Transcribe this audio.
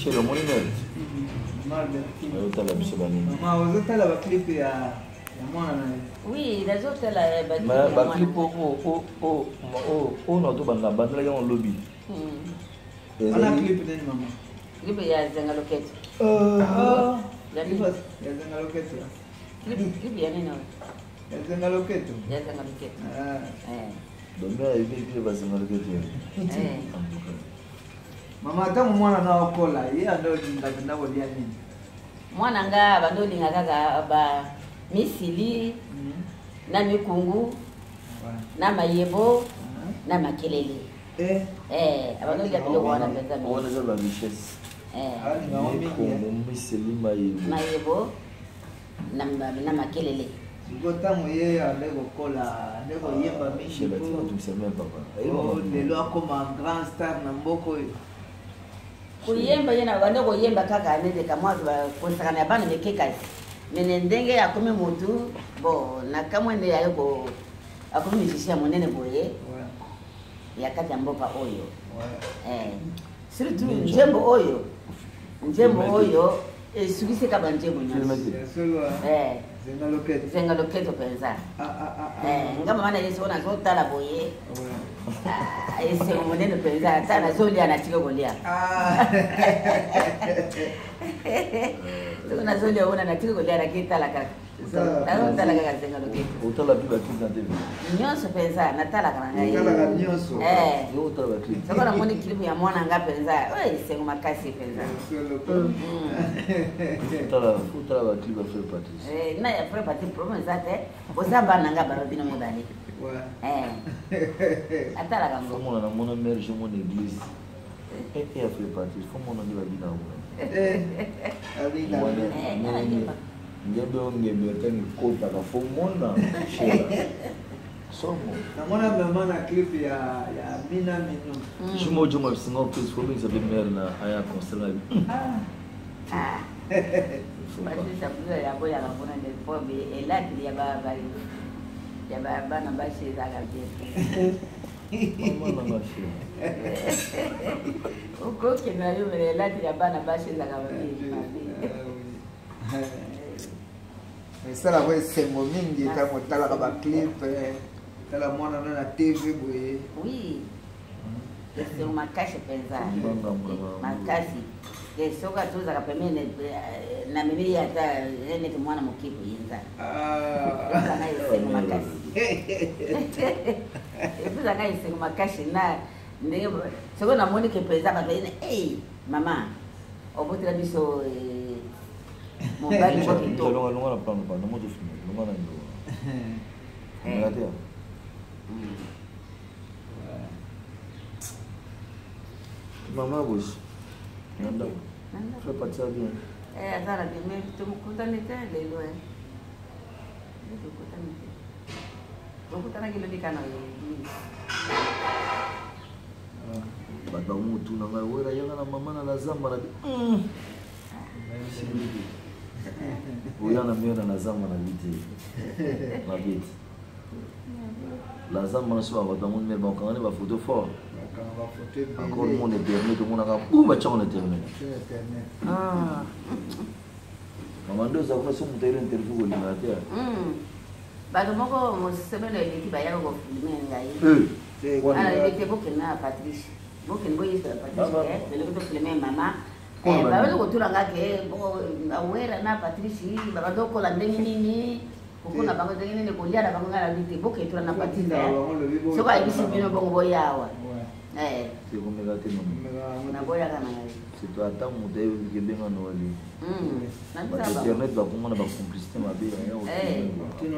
Michel Omonimel. Ayotala biso banini. Mama ozotala ba clip ya mwana na. Oui, nazotala ba clip. Ba clip o na to banda bandela ya lobby. Ana clip nini mama? Clip ya Zenga Loketo. Ya Zenga Loketo. Clip ya nini? Ya Zenga Loketo. Ya Zenga Loketo. Domea hivi ba Zenga Loketo. Mama tangu mwana na okola, yeye ndo ndapenda kulia nini? Mwana nga bandolinga kaka ba misili na mikungu na mayebo na makelele. Abandolinga bilo wana pesa mimi. Wana za la richesse. Misili mayebo na makelele. Ngotamu yeye alego kola, alego yemba mishi ba tumseme papa. Lelo akoma grand star na mboko hiyo. Kuyemba yena bande kuyemba kaka nende kamwazi ba konsakana bana mekeka mene ndenge yakome mutu bo na kamwende yako akomi misisia monene boye yakati amboka oyo surtout njembo oyo esugise kaba njembo nyasi Zenga Loketo penza ngama mana yeso na zotala boye ese monene penza tana zoli anatika golia tuna zoli ona anatika golia rakitala kaka tala kaka Zenga Loketo utala biba kinga tv nyonso penza natala kana ngai utala nyonso yo utala clip soko na moni clip ya mwana nga penza oi sengo makasi penza utala ba clip afre Patrice na ya afre Patrice promo zate bozamba nanga barobino mebali atala kango comment on a mon mère je mon église et afre Patrice comment on dit la vie na ngembe tangi kota ka fomona shela somo namona mama na clip ya Mina Minu jumo jumo singo plus for me ça veut dire na aya concert Patrice abuza ya boya la bona de pombe elati ya baba ya baba na bashi za kabisa mama na shela uko kenayo elati ya bana bashi za kabisa sala kwa sengo mingi tango tala ba clip tala mwana na TV boye oui c'est uma caixa pensa makasi soka tuza kapemene na mimi hata ene mwana mkipo yinza sana sengo makasi epuza ngai sengo makasi na ndenge soko na moni ke pensa ba ine mama obotira biso mobali kwa kito longa na plano pa na moto filme longa na ndo ngate mama bos nanda fait partie bien azara bien tumukutane tena lelo tukutana kilo dikana baba mutu na ngai wera yanga na mama na lazamba na Uyana miona na zama na viti. Na viti. La zama na soa wata moun mer ba kangane ba photo fort. Encore mon éternel tout monde a boum ba chon éternel. Maman ndo za kwa somo tayari interview ko linatia. Bado moko mo semeno ile ba yako filme ngai. Ala ile boke na Patrice. Boke ngoyi Patrice ile ko filme mama. Baba lo kutulanga ke awera na Patrice baba doko la ndenge nini ukuna bango ndenge nini kulia na bango ngala biti boke tula na Patrice so ba ibisi bino bongo boyawa siko megate no na boya kana c'est toi attends mon Dieu que bien on oli na internet va comment na ba complicité ma bien